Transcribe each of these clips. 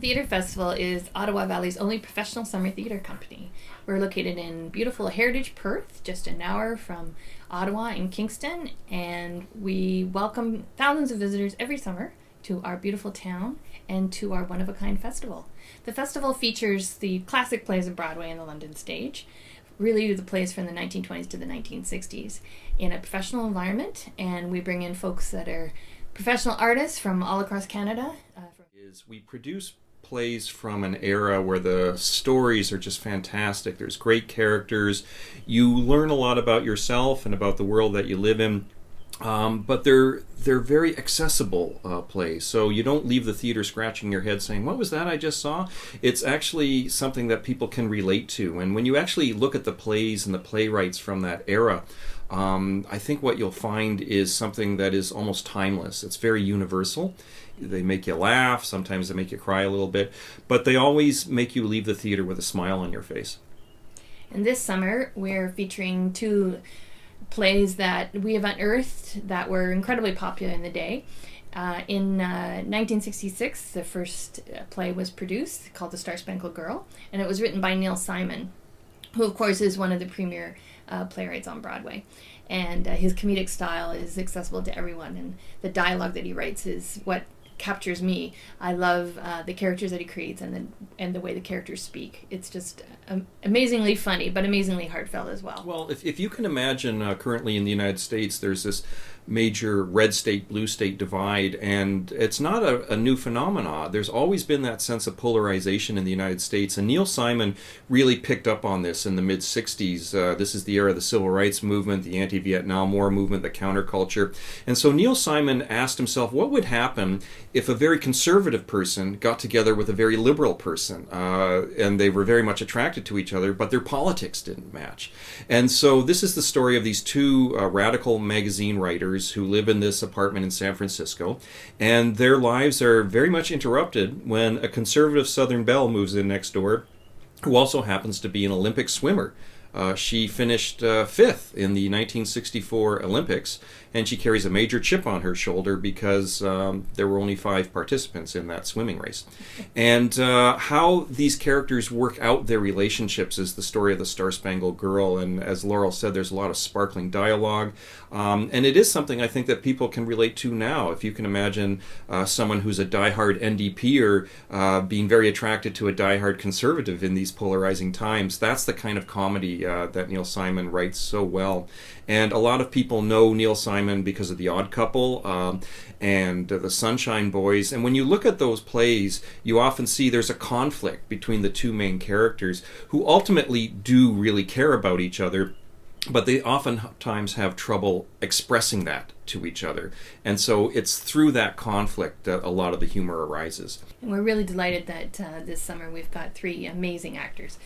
Theatre Festival is Ottawa Valley's only professional summer theatre company. We're located in beautiful Heritage Perth, just an hour from Ottawa and Kingston, and we welcome thousands of visitors every summer to our beautiful town and to our one-of-a-kind festival. The festival features the classic plays of Broadway and the London stage, really the plays from the 1920s to the 1960s, in a professional environment, and we bring in folks that are professional artists from all across Canada. We produce plays from an era where the stories are just fantastic. There's great characters. You learn a lot about yourself and about the world that you live in. But they're very accessible plays, so you don't leave the theater scratching your head saying, what was that I just saw? It's actually something that people can relate to. And when you actually look at the plays and the playwrights from that era, I think what you'll find is something that is almost timeless. It's very universal. They make you laugh, sometimes they make you cry a little bit, but they always make you leave the theater with a smile on your face. And this summer, we're featuring two plays that we have unearthed that were incredibly popular in the day. In 1966, the first play was produced called The Star-Spangled Girl, and it was written by Neil Simon, who of course is one of the premier playwrights on Broadway. And his comedic style is accessible to everyone, and the dialogue that he writes is what captures me. I love the characters that he creates and the way the characters speak. It's just amazingly funny, but amazingly heartfelt as well. Well, if you can imagine, currently in the United States, there's this major red state, blue state divide, and it's not a new phenomenon. There's always been that sense of polarization in the United States, and Neil Simon really picked up on this in the mid-60s. This is the era of the Civil Rights Movement, the anti-Vietnam War movement, the counterculture. And so Neil Simon asked himself, what would happen if a very conservative person got together with a very liberal person, and they were very much attracted to each other, but their politics didn't match. And so this is the story of these two radical magazine writers who live in this apartment in San Francisco, and their lives are very much interrupted when a conservative Southern belle moves in next door, who also happens to be an Olympic swimmer. She finished fifth in the 1964 Olympics, and she carries a major chip on her shoulder because there were only 5 participants in that swimming race. And how these characters work out their relationships is the story of the Star-Spangled Girl, and as Laurel said, there's a lot of sparkling dialogue, and it is something I think that people can relate to now. If you can imagine someone who's a diehard NDPer being very attracted to a diehard conservative in these polarizing times, that's the kind of comedy that Neil Simon writes so well. And a lot of people know Neil Simon because of The Odd Couple and The Sunshine Boys. And when you look at those plays, you often see there's a conflict between the two main characters who ultimately do really care about each other, but they oftentimes have trouble expressing that to each other. And so it's through that conflict that a lot of the humor arises. And we're really delighted that this summer we've got 3 amazing actors,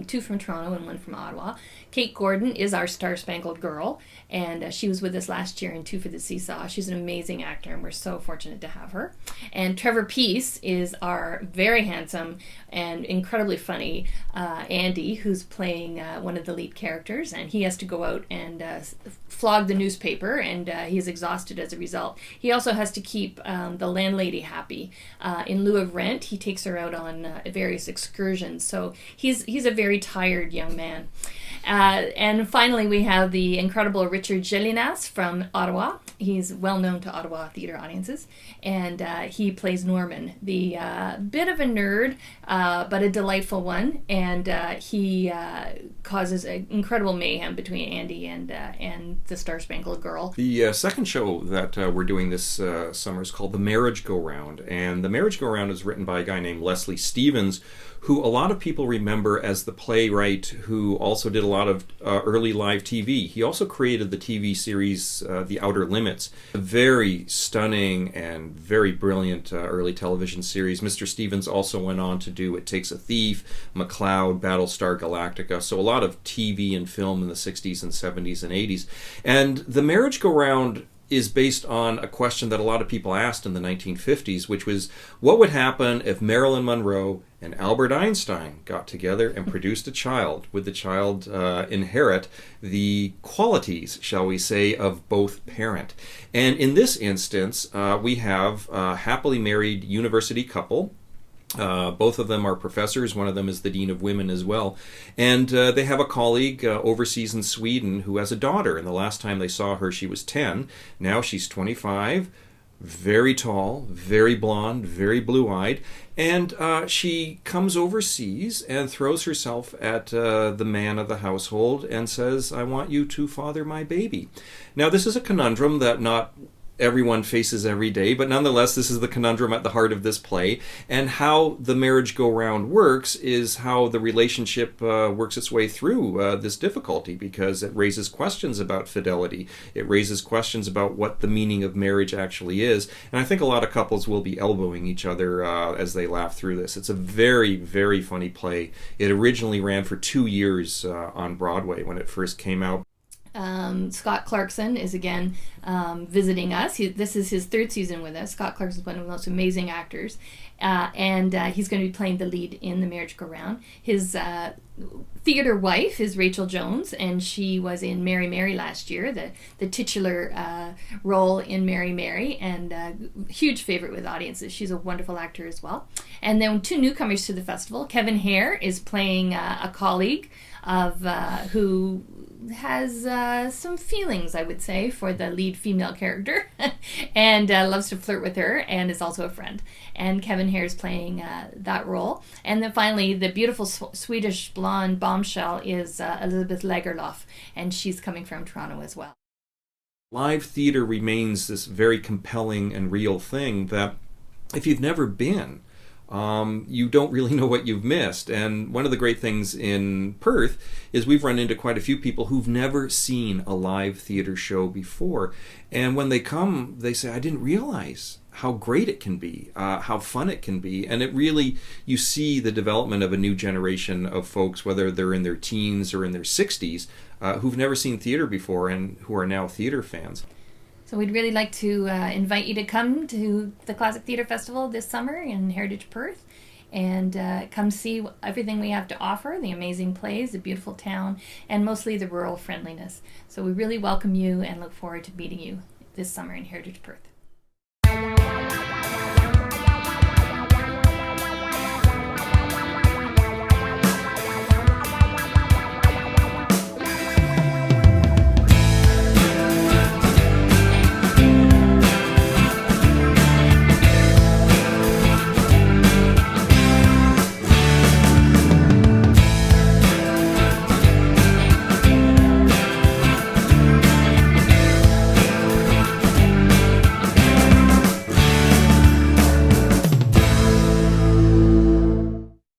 2 from Toronto and 1 from Ottawa. Kate Gordon is our Star-Spangled Girl, and she was with us last year in Two for the Seesaw. She's an amazing actor, and we're so fortunate to have her. And Trevor Peace is our very handsome and incredibly funny Andy, who's playing one of the lead characters, and he has to go out and flog the newspaper, and he's exhausted as a result. He also has to keep the landlady happy. In lieu of rent, he takes her out on various excursions, so he's a very tired young man. And finally, we have the incredible Richard Gélinas from Ottawa. He's well known to Ottawa theatre audiences, and he plays Norman, the bit of a nerd, but a delightful one, and he causes incredible mayhem between Andy and the Star-Spangled Girl. The second show that we're doing this summer is called The Marriage Go-Round, and The Marriage Go-Round is written by a guy named Leslie Stevens, who a lot of people remember as the playwright who also did a lot of early live TV. He also created the TV series The Outer Limits, a very stunning and very brilliant early television series. Mr. Stevens also went on to do It Takes a Thief, McCloud, Battlestar Galactica, so a lot of TV and film in the 60s and 70s and 80s. And The Marriage Go-Round is based on a question that a lot of people asked in the 1950s, which was, what would happen if Marilyn Monroe and Albert Einstein got together and produced a child? Would the child inherit the qualities, shall we say, of both parent? And in this instance, we have a happily married university couple Both of them are professors. One of them is the Dean of Women as well. And they have a colleague overseas in Sweden who has a daughter. And the last time they saw her, she was 10. Now she's 25, very tall, very blonde, very blue-eyed. And she comes overseas and throws herself at the man of the household and says, "I want you to father my baby." Now, this is a conundrum that not everyone faces every day, but nonetheless, this is the conundrum at the heart of this play. And how the marriage go-round works is how the relationship works its way through this difficulty, because it raises questions about fidelity. It raises questions about what the meaning of marriage actually is. And I think a lot of couples will be elbowing each other as they laugh through this. It's a very, very funny play. It originally ran for 2 years on Broadway when it first came out. Scott Clarkson is again visiting us. This is his 3rd season with us. Scott Clarkson is one of the most amazing actors, and he's going to be playing the lead in The Marriage Go-Round. His theater wife is Rachel Jones, and she was in Mary Mary last year, the titular role in Mary Mary, and huge favorite with audiences. She's a wonderful actor as well. And then 2 newcomers to the festival. Kevin Hare is playing a colleague of who has some feelings, I would say, for the lead female character and loves to flirt with her, and is also a friend. And Kevin Hare is playing that role. And then finally, the beautiful Swedish blonde bombshell is Elizabeth Lagerlof, and she's coming from Toronto as well. Live theater remains this very compelling and real thing that if you've never been, you don't really know what you've missed. And one of the great things in Perth is we've run into quite a few people who've never seen a live theater show before. And when they come, they say, "I didn't realize how great it can be, how fun it can be." And it really, you see the development of a new generation of folks, whether they're in their teens or in their 60s, who've never seen theater before and who are now theater fans. So we'd really like to invite you to come to the Classic Theatre Festival this summer in Heritage Perth, and come see everything we have to offer, the amazing plays, the beautiful town, and mostly the rural friendliness. So we really welcome you and look forward to meeting you this summer in Heritage Perth.